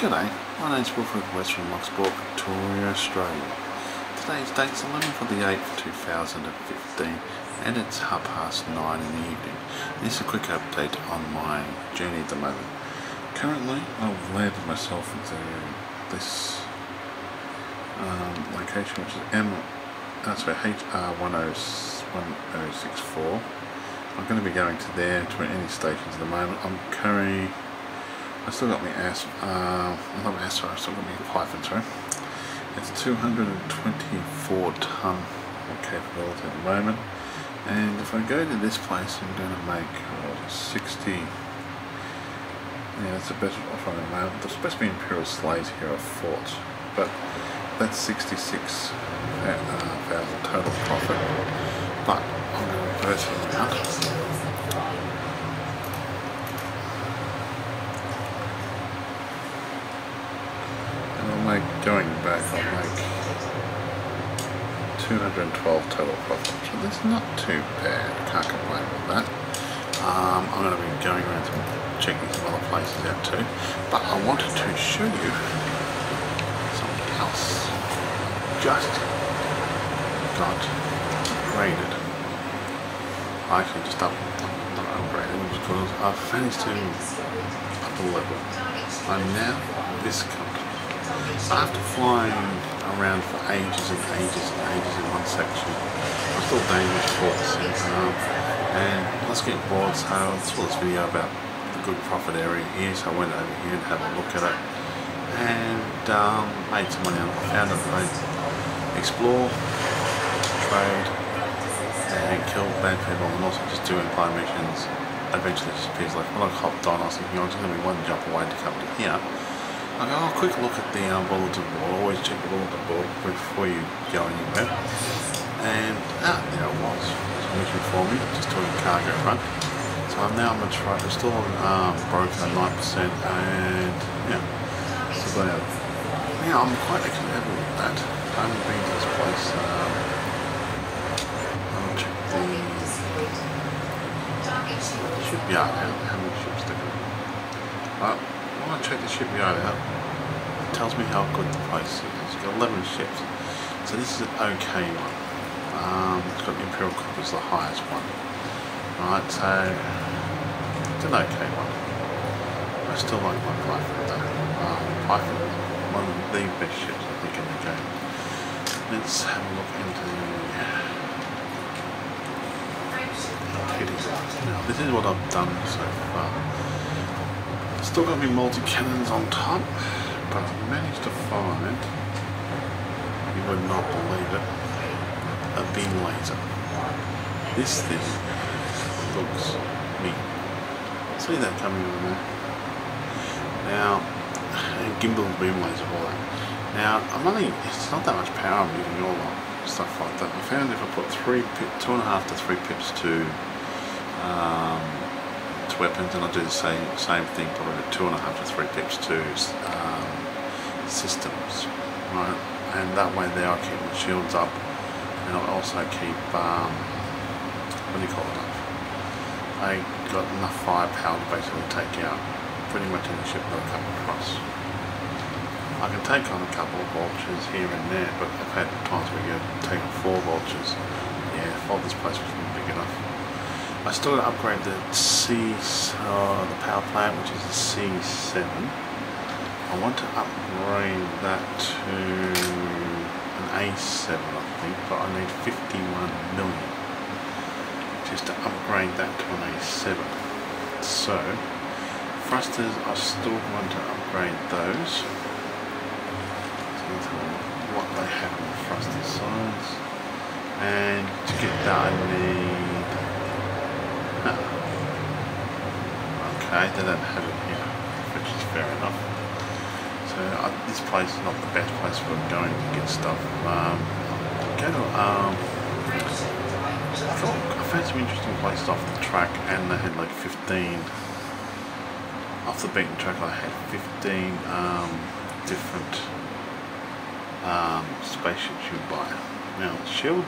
G'day, my name's Wilfred West from Luxembourg, Victoria, Australia. Today's date's 11th of the 8th, 2015, and it's 9:30 in the evening. This is a quick update on my journey at the moment. Currently, I've landed myself into this location, which is HR1064. I'm going to be going to there to any stations at the moment. I still got my I've still got my Python, sorry. It's 224 ton of capability at the moment, and if I go to this place, I'm going to make 60. Yeah, it's a better offer at the moment. There's supposed to be Imperial Slaves here, I thought, but that's 66,000 total profit. But I'm going to reverse it around. Going back, I'll make 212 total profit, so that's not too bad. Can't complain with that. I'm going to be going around and checking some other places out too, but I wanted to show you something else. Just got upgraded. I actually just not upgraded because I've managed to up a level. I'm now Viscount. After flying around for ages and ages and ages in one section, I'm still dangerous forcing, and let's get bored, so I saw this video about the good profit area here, so I went over here and had a look at it, and made some money out of it. I found it right. Explore, trade, and kill bad people, and also just doing empire missions. Eventually it just appears like, when I hopped on, I was thinking, I'm just going to be one jump away to come to here. I go, quick look at the bulletin board. Always check the bulletin board before you go anywhere. And there it was. It's a mission for me, just doing a cargo run. So I'm going to try. We're still on broken 9%, and still got out. Yeah, I'm quite actually happy with that. I haven't been to this place. I'll check the shipyard out. How many ships there? When I check the shipyard out, it tells me how good the place is. It's got 11 ships, so this is an okay one. It's got the Imperial Cook as the highest one. Right, so it's an okay one. I still like my Python though. Python, one of the best ships I think in the game. Let's have a look into now, this is what I've done so far. Still got my multi-cannons on top, but I've managed to find, you would not believe it, a beam laser. This thing looks neat. See that coming on there? Now, and gimbal beam laser, all that. Now, it's not that much power I'm using, all that stuff like that. I found if I put 2.5 to 3 pips to weapons, and I do the same thing, probably 2.5 to 3 pips to systems, right? And that way there I keep my shields up, and I also keep what do you call it up? I got enough firepower to basically take out pretty much any ship that I come across. I can take on a couple of vultures here and there, but I've had times where you take on 4 vultures. Yeah, I thought this place wasn't big enough. I still got to upgrade the the power plant, which is the C7. I want to upgrade that to an A7, I think, but I need 51 million just to upgrade that to an A7. So, thrusters, I still want to upgrade those. So let's have what they have on the thruster sides, and to get that I need. Okay, they don't have it here, which is fair enough. So this place is not the best place for going to get stuff. I found some interesting places off the track, and they had like 15 off the beaten track. I had 15 different spaceships you buy. Now shield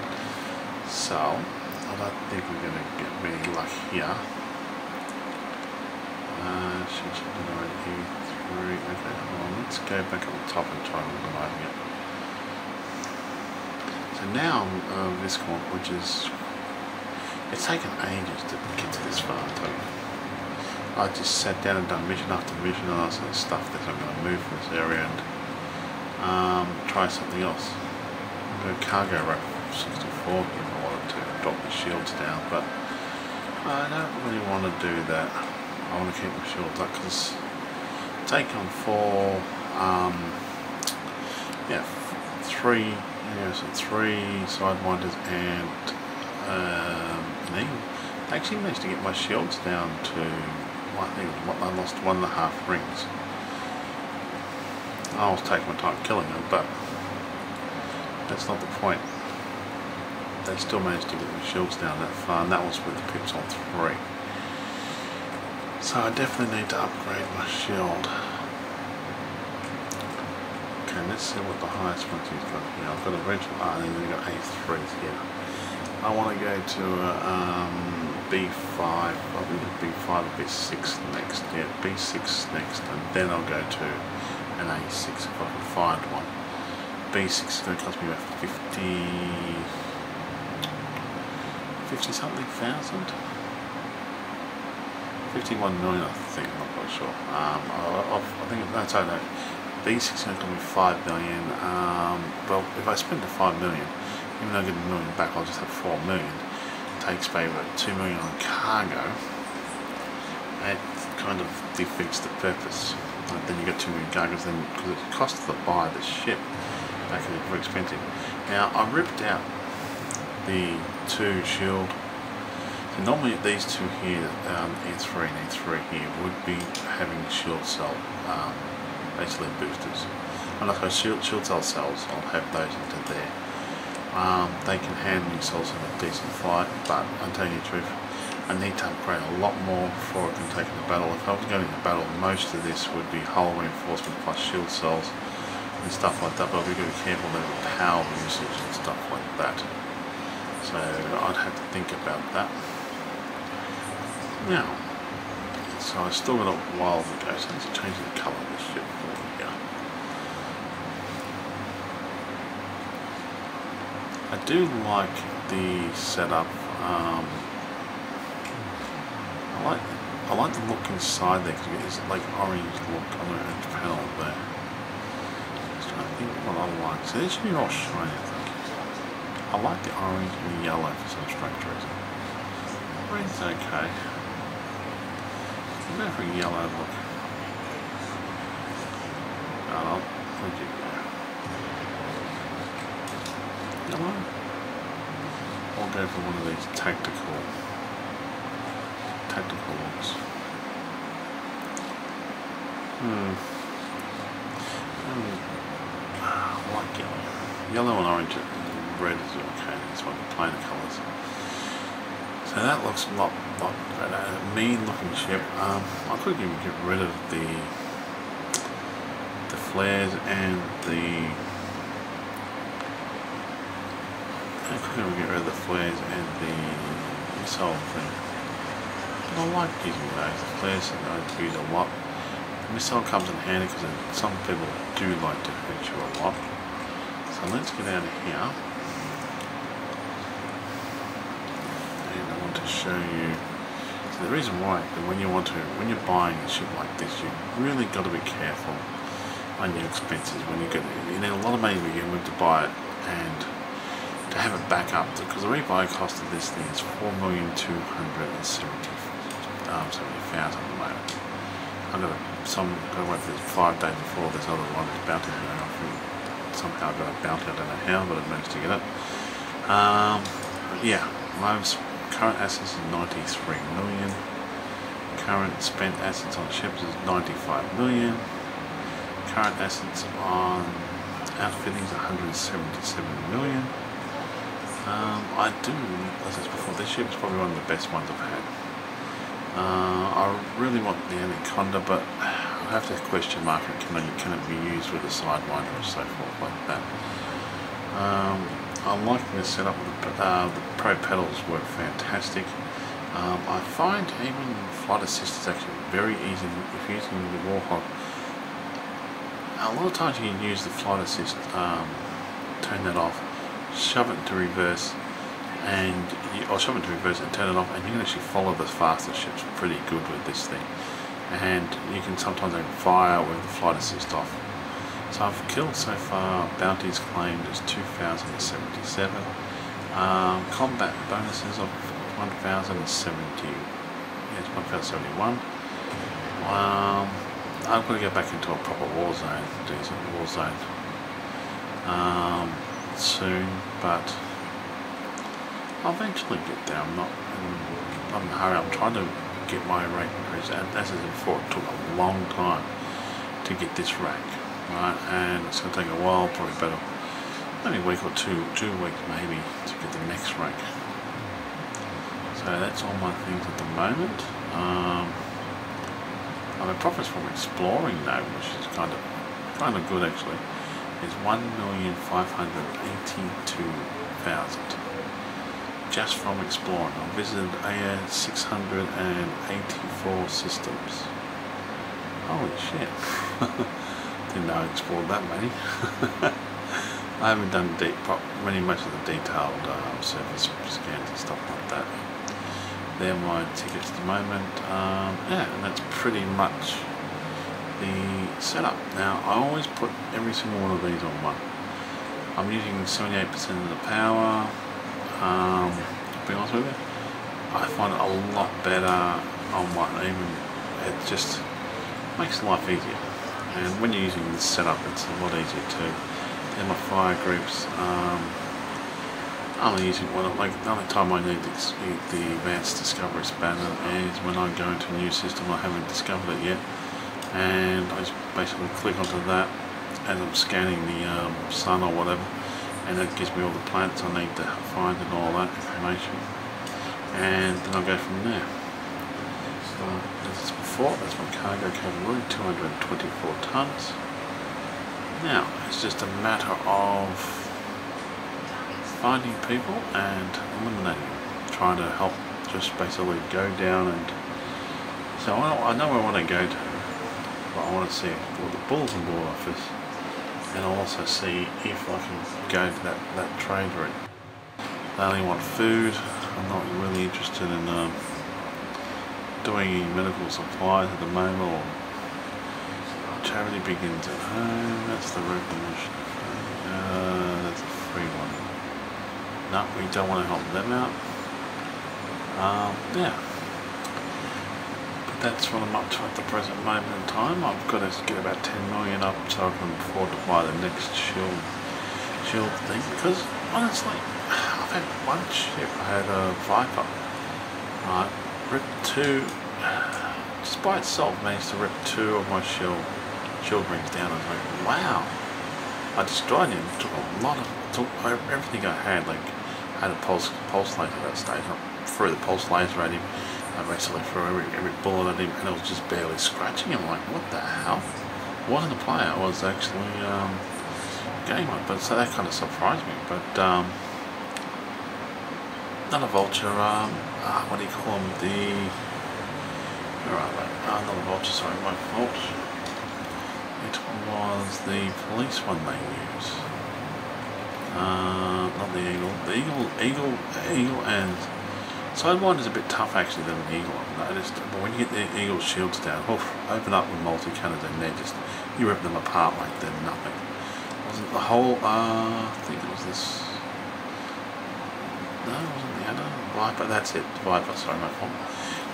cell, I don't think we're going to get many luck here. Okay, hold on, let's go back on top and try removing it. So now Viscount, which is, it's taken ages to get to this far. I just sat down and done mission after mission, and I sort of stuff that I'm going to move from this area and try something else. I'm going to cargo rack 64 if I wanted to drop the shields down, but I don't really want to do that. I want to keep my shields up because take on three sidewinders and I actually managed to get my shields down to, I think I lost 1.5 rings. I was taking my time killing them, but that's not the point. They still managed to get the shields down that far, and that was with the pips on 3. So I definitely need to upgrade my shield. Okay, let's see what the highest one he's got here. I've got a original, and then we've got A3s here. I want to go to B5, probably B5 or B6 next, yeah, B6 next, and then I'll go to an A6 if I can find one. B6 is going to cost me about 50 something thousand? 51 million I think, I'm not quite sure. I think that's how no. B6 is going to cost me 5 million. Well, if I spend the 5 million, even though I get a million back, I'll just have 4 million. It takes me about 2 million on cargo. It kind of defeats the purpose. Then you get 2 million cargoes, then because it costs to buy the ship. Back in it's very expensive. Now I ripped out the 2 shield. So normally these two here, E3 and E3 here, would be having shield cell, basically boosters. And like shield cell cells, I'll have those into there. They can handle themselves in a decent fight, but I'll tell you the truth, I need to upgrade a lot more before I can take in the battle. If I was going into battle, most of this would be hull reinforcement plus shield cells and stuff like that, but we've got to be careful about the power usage and stuff like that. So I'd have to think about that. Now, so I've still got a while to go, so let's change the colour of this ship for here. I do like the setup. I like the look inside there because it's like orange look on the panel there. Just trying to think what I like. So this should be all shiny, I think. I like the orange and the yellow for some strange reason. Orange's okay. I'll go for a yellow look. Where'd you go? Yellow? I'll go for one of these tactical looks. I like yellow. Yellow and orange and red is okay. It's one of the plainer colours. So that looks a lot better. A mean looking ship. I could even get rid of the flares and the. I could even get rid of the flares and the missile thing. But I like using those. The flares I use a lot. The missile comes in handy because some people do like to hurt you a lot. So let's get out of here. And I want to show you. So the reason why, when you're buying a ship like this, you really got to be careful on your expenses. When you need a lot of money to begin with to buy it, and to have it back up, because the rebuy cost of this thing is 4,270,000 at the moment. I've got to wait for this 5 days before this other one is bounty. Somehow I got a bounty, I don't know how, but I managed to get it. Yeah, my current assets is 93 million. Current spent assets on ships is 95 million. Current assets on outfitting is 177 million. I do, as I said before, this ship is probably one of the best ones I've had. I really want the Anaconda, but I have to question mark it. Can it be used with a sidewinder or so forth like that? I like this setup. The Pro pedals work fantastic. I find even flight assist is actually very easy if you're using the Warhawk. a lot of times you can use the flight assist, turn that off, shove it to reverse, or shove it to reverse and turn it off, and you can actually follow the faster ships pretty good with this thing. And you can sometimes even fire with the flight assist off. So I've killed so far, bounties claimed is 2,077, combat bonuses of 1,070, yes, 1,071. I've got to go back into a proper war zone, decent war zone, soon, but I'll eventually get there. I'm not in a hurry. I'm trying to get my rank increase, and as I said before, it took a long time to get this rank, right? And it's going to take a while, probably better, maybe a week or 2 weeks maybe, to get the next rank. So that's all my things at the moment. My profits from exploring though, which is kind of good actually, is 1,582,000 just from exploring. I visited 684 systems. Holy shit! Didn't know I explored that many. I haven't done much of the detailed surface scans and stuff like that. They're my tickets at the moment. Yeah, and that's pretty much the setup. Now, I always put every single one of these on one. I'm using 78% of the power. To be honest with you, I find it a lot better on one. Even it just makes life easier. And when you're using this setup, it's a lot easier too. They're my fire groups. I'm only using one. Like the only time I need the advanced discovery spanner is when I go into a new system I haven't discovered it yet, and I just basically click onto that as I'm scanning the sun or whatever, and it gives me all the planets I need to find and all that information, and then I'll go from there. So as before, that's my cargo capability, 224 tons. Now it's just a matter of finding people and eliminating them, trying to help just basically go down. And so I know where I want to go to, but I want to see all the bulletin board office, and I'll also see if I can go to that trade route. They only want food. I'm not really interested in doing any medical supplies at the moment, or charity begins at home. That's the revolution. That's a free one. No, we don't want to help them out. Yeah. But that's what I'm up to at the present moment in time. I've got to get about 10 million up so I can afford to buy the next shield thing. Because honestly, I've had one ship. I had a Viper. Ripped 2. Just by itself managed to rip 2 of my shield rings down. I was like, wow. I destroyed him. Took a lot of. Took everything I had. Like, I had a pulse laser at that stage. I threw the pulse laser at him. I basically threw every bullet at him, and it was just barely scratching him. Like, what the hell? It wasn't a player. I was actually game on. But so that kind of surprised me. But not a vulture. What do you call them? Not a vulture. Sorry, my fault. It was the police one they use. Not the eagle. The eagle and sidewinder is a bit tough actually than an eagle, I've noticed. But when you get the eagle shields down, open up with multi-cannons and they're just, you rip them apart like they're nothing. Wasn't the whole, I think it was this, no, it wasn't the other, Viper, that's it, Viper, sorry, my fault.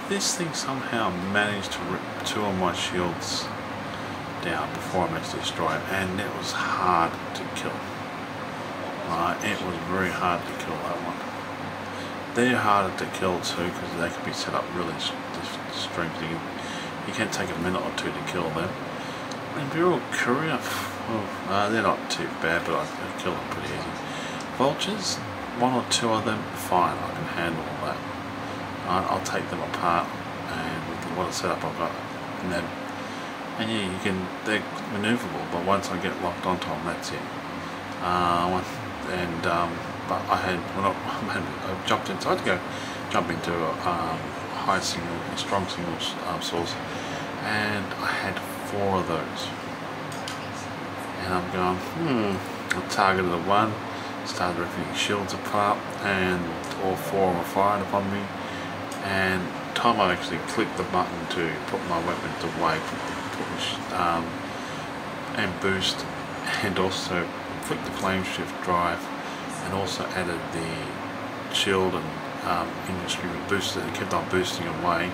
This thing somehow managed to rip 2 of my shields down before I managed to destroy it, and it was hard to kill. It was very hard to kill that one. They're harder to kill too because they can be set up really strength. You can take a minute or 2 to kill them. Imperial Courier, they're not too bad, but I kill them pretty easy. Vultures, 1 or 2 of them, fine, I can handle all that. I'll take them apart, and with what a setup I've got, and yeah, they're maneuverable, but once I get locked onto them, that's it. But I jumped in, so I had to jump into a strong single source, and I had 4 of those. and I'm going, I targeted the one, started ripping shields apart, and all four were fired upon me. And the time I actually clicked the button to put my weapons away, and boost, and also flick the flame shift drive, and also added the shield and industry booster that kept on boosting away,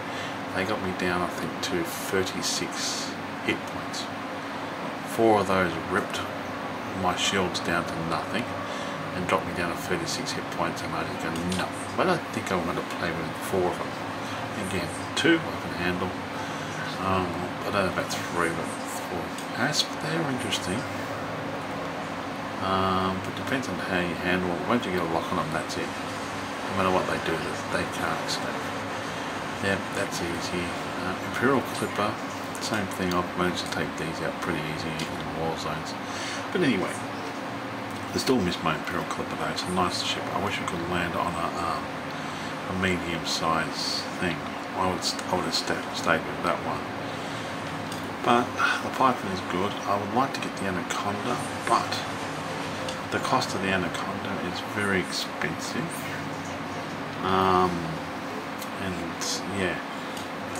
they got me down, I think, to 36 hit points. 4 of those ripped my shields down to nothing and dropped me down to 36 hit points, and I just go, no, I don't think I'm going to play with 4 of them. Again, 2 I can handle. I don't know about 3, but 4. Asp, they're interesting. But depends on how you handle it. Once you get a lock on them, that's it. No matter what they do, they can't escape. Yeah, that's easy. Imperial Clipper, same thing. I've managed to take these out pretty easy in war zones. But anyway, I still miss my Imperial Clipper though. It's a nice ship. I wish I could land on a medium-sized thing. I would have stayed with that one. But the Python is good. I would like to get the Anaconda, but the cost of the Anaconda is very expensive. And yeah,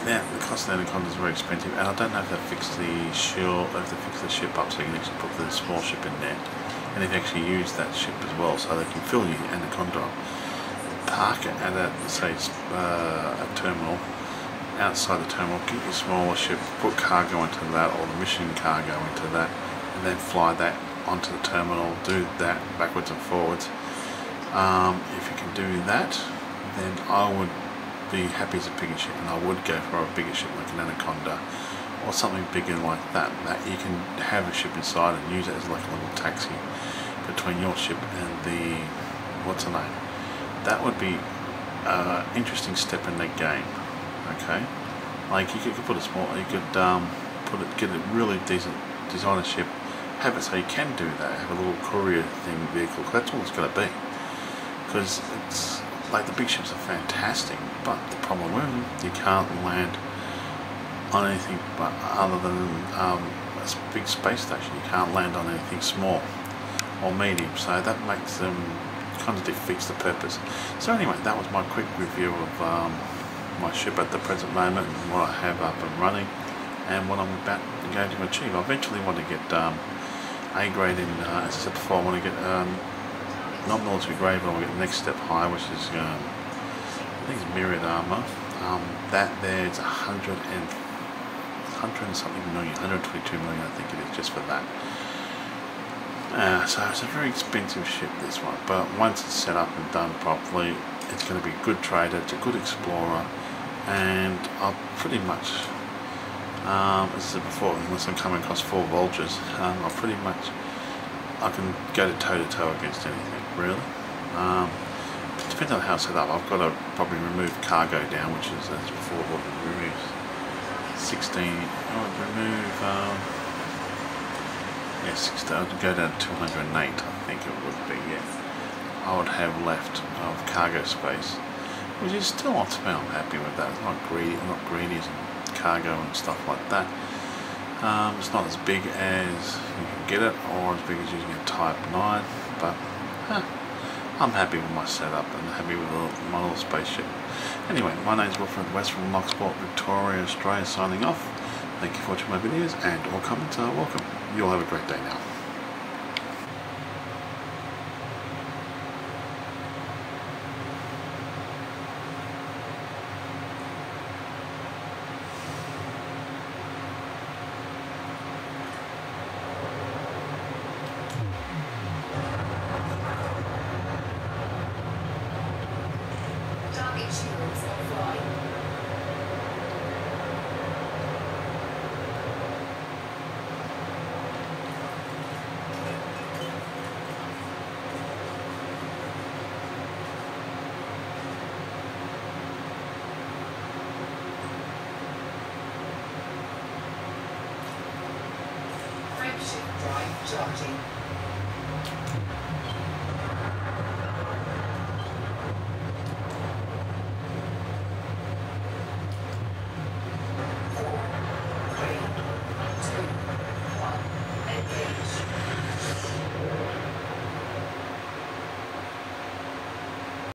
the cost of the Anaconda is very expensive, and I don't know if they fix the shield, if they fix the ship up so you can actually put the small ship in there, and if you actually use that ship as well, so they can fill your Anaconda up. Park it at a terminal, outside the terminal, get your smaller ship, put cargo into that, or the mission cargo into that, and then fly that onto the terminal, do that backwards and forwards. If you can do that, then I would be happy as a bigger ship, and I would go for a bigger ship like an Anaconda or something bigger like that, that you can have a ship inside and use it as like a little taxi between your ship and the, what's the name? That would be an interesting step in the game. Okay, like you could put a small, you could get a really decent designer ship, have it so you can do that, have a little courier thing vehicle. That's all it's going to be, because it's like the big ships are fantastic, but the problem with them, you can't land on anything but other than a big space station. You can't land on anything small or medium, so that makes them kind of defeats the purpose. So anyway, that was my quick review of my ship at the present moment, and what I have up and running, and what I'm about going to achieve. I eventually want to get A grade in, as I said before, I want to get not military grade, but I want to get the next step higher, which is I think it's myriad armor. That there is 100 and something million, 122 million I think it is, just for that. So it's a very expensive ship, this one, but once it's set up and done properly, it's going to be a good trader, it's a good explorer, and I'll pretty much, as I said before, unless I'm coming across 4 vultures, I'll pretty much, I can go toe to toe against anything, really. It depends on how it's set up. I've got to probably remove cargo down, which is, as before, what we removed 16, I would remove, yeah, 16, I would go down to 208, I think it would be, yeah. I would have left of cargo space, which is still not so bad. I'm happy with that. It's not greedy. I'm not greedy as in cargo and stuff like that. It's not as big as you can get it, or as big as using a Type 9, but I'm happy with my setup and happy with my little spaceship. Anyway, my name is Wilfred West from Locksport, Victoria, Australia, signing off. Thank you for watching my videos, and all comments are welcome. You all have a great day now. Drive charging.